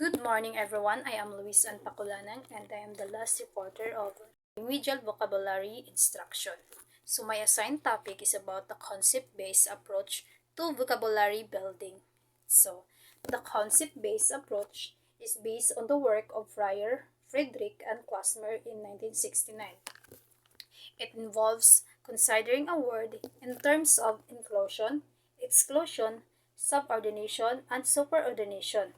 Good morning, everyone. I am Luis Anpaculanang and I am the last reporter of Remedial Vocabulary Instruction. So my assigned topic is about the concept-based approach to vocabulary building. So the concept-based approach is based on the work of Friar Friedrich and Klosmer in 1969. It involves considering a word in terms of inclusion, exclusion, subordination, and superordination,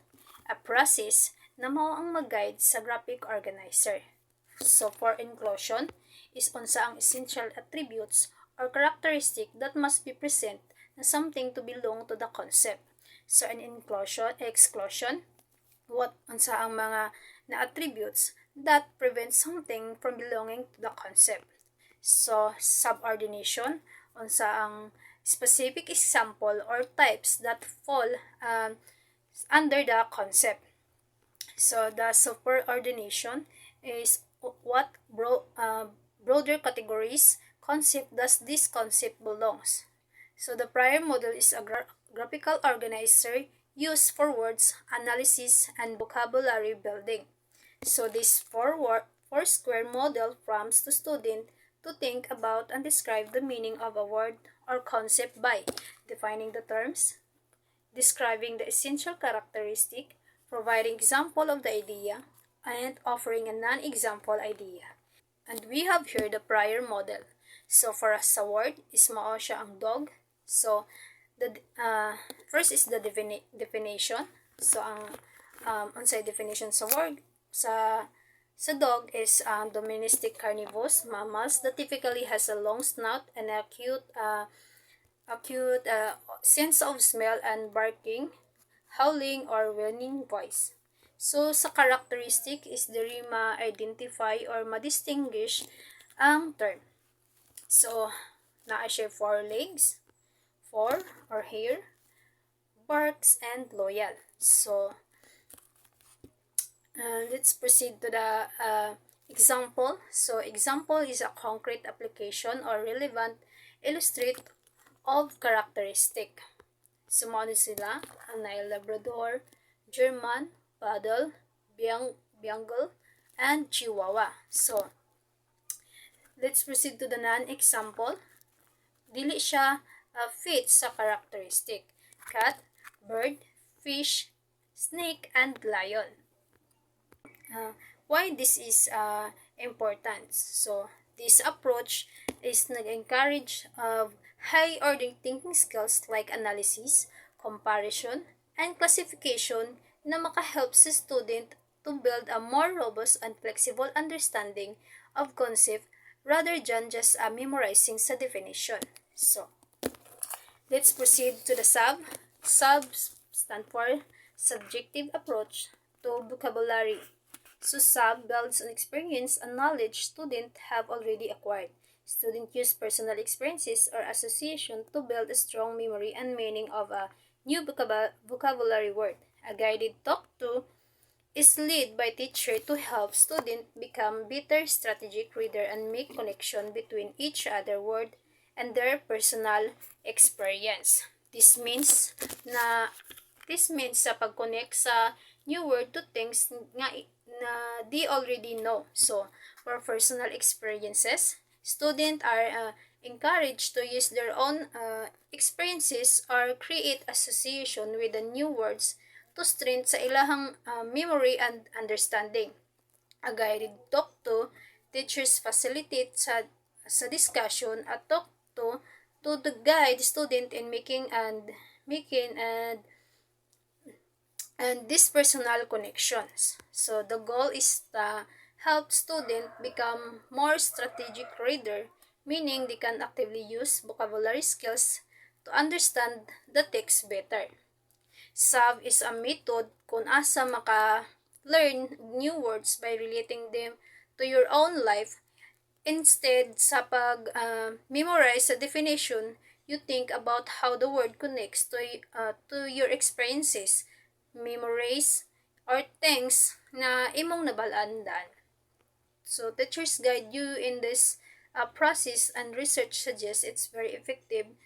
a process na mao ang mag-guide sa graphic organizer. So for inclusion is unsa ang essential attributes or characteristic that must be present na something to belong to the concept. So in exclusion, what unsa ang mga na attributes that prevent something from belonging to the concept. So, subordination, unsa ang specific example or types that fall under the concept. So, the superordination is what broader categories concept does this concept belongs. So, the prior model is a graphical organizer used for words analysis and vocabulary building. So, this four-square model prompts the student to think about and describe the meaning of a word or concept by defining the terms, describing the essential characteristic, providing example of the idea, and offering a non-example idea. And we have here the prior model. So for us sa word is mao siya ang dog. So the first is the definition. So ang unsay definition sa word sa dog is domestic carnivorous mammals that typically has a long snout and acute sense of smell and barking, howling, or whining voice. So, sa characteristic is diri ma-identify or ma-distinguish ang term. So, naa siya 4 legs, 4 or hair, barks, and loyal. So, let's proceed to the example. So, example is a concrete application or relevant illustrate of characteristic. Sumano sila ang Nile Labrador, German, Poodle, Bengal, and Chihuahua. So, let's proceed to the non-example. Dili siya fit sa characteristic. Cat, bird, fish, snake, and lion. Why this is important? So, this approach is nag-encourage of high-order thinking skills like analysis, comparison, and classification na makahelp sa student to build a more robust and flexible understanding of concept rather than just memorizing sa definition. So, let's proceed to the sub. Sub stand for subjective approach to vocabulary. So sub builds on experience and knowledge students have already acquired. Students use personal experiences or association to build a strong memory and meaning of a new vocabulary word. A guided talk to is led by teacher to help students become better strategic reader and make connection between each other word and their personal experience. This means sa pag-connect sa new word to things nga na they already know. So, for personal experiences, students are encouraged to use their own experiences or create association with the new words to strengthen sa ilahang memory and understanding. A guided talk to teachers facilitate sa discussion at talk to the guide student in making and these personal connections. So the goal is to help students become more strategic reader, meaning they can actively use vocabulary skills to understand the text better. Sub is a method kung asa maka-learn new words by relating them to your own life. Instead, sa pag-memorize sa definition, you think about how the word connects to your experiences, memories, or things na imong nabalaan. So, teachers guide you in this process and research suggests it's very effective.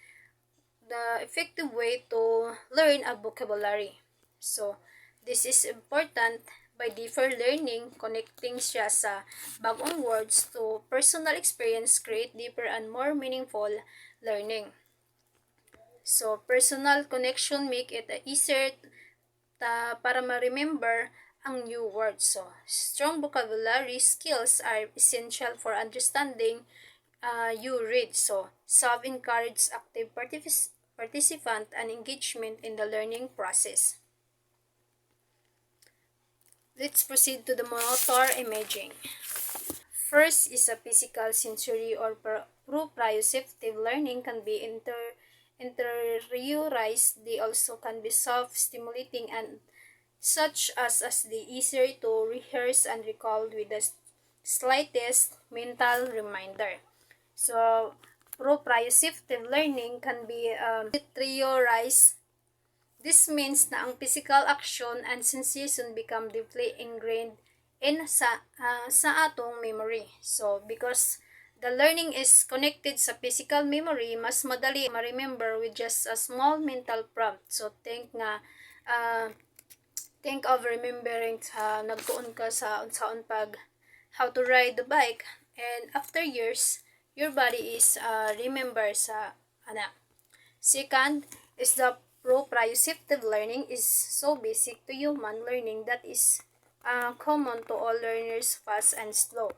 The effective way to learn a vocabulary. So, This is important by deeper learning, connecting siya sa bagong words to personal experience, create deeper and more meaningful learning. So, personal connection make it easier para ma-remember ang new words. So, strong vocabulary skills are essential for understanding you read. So, encourage active participant and engagement in the learning process. Let's proceed to the motor imaging. First is a physical, sensory, or proprioceptive learning can be interiorized. They also can be self-stimulating and such as the easier to rehearse and recall with the slightest mental reminder. So, proprioceptive learning can be interiorized. This means na ang physical action and sensation become deeply ingrained sa atong memory. So, because the learning is connected sa physical memory, mas madali ma-remember with just a small mental prompt. So, think of remembering nagtuon ka sa unsaon pag how to ride the bike, and after years, your body is remember sa Second is the proprioceptive learning is so basic to human learning that is common to all learners, fast and slow.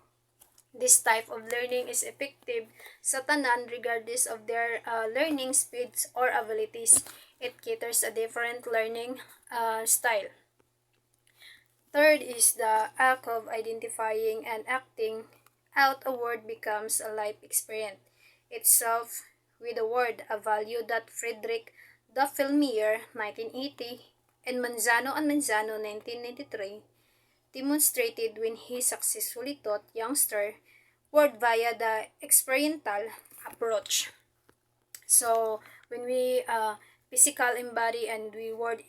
This type of learning is effective sa tanan regardless of their learning speeds or abilities. It caters a different learning style. Third is the act of identifying and acting out a word becomes a life experience itself with a word, a value that Friedrich Duffelmeyer 1980 and Manzano 1993 demonstrated when he successfully taught youngster word via the experiential approach. So when we physical embody and we word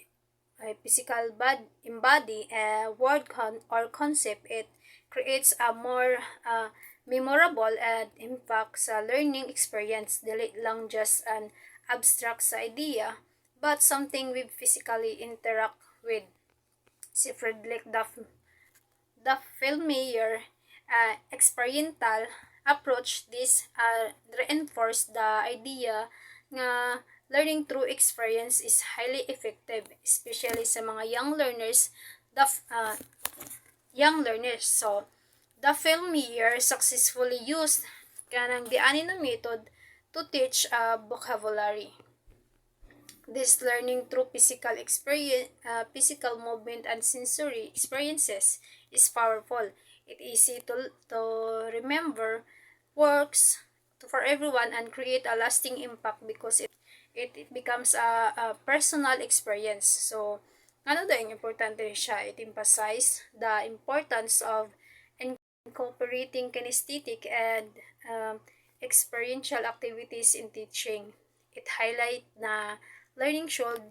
physical embody a word or concept, it creates a more memorable and impact sa learning experience. Dili lang just an abstract sa idea, but something we physically interact with. Si Friedrich Duffelmeyer experiential approach this reinforce the idea nga learning through experience is highly effective, especially sa mga young learners. So, Duffelmeyer successfully used kanang diani na method to teach vocabulary. This learning through physical experience, physical movement and sensory experiences is powerful. It is easy to remember, works for everyone, and create a lasting impact because it becomes a personal experience. So, ano daw yung importante siya? It emphasizes the importance of incorporating kinesthetic and experiential activities in teaching. It highlights na learning should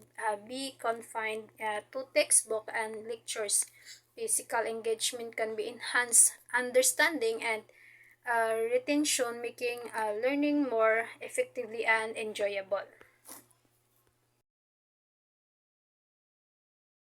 be confined to textbook and lectures. Physical engagement can be enhanced understanding and retention, making learning more effectively and enjoyable.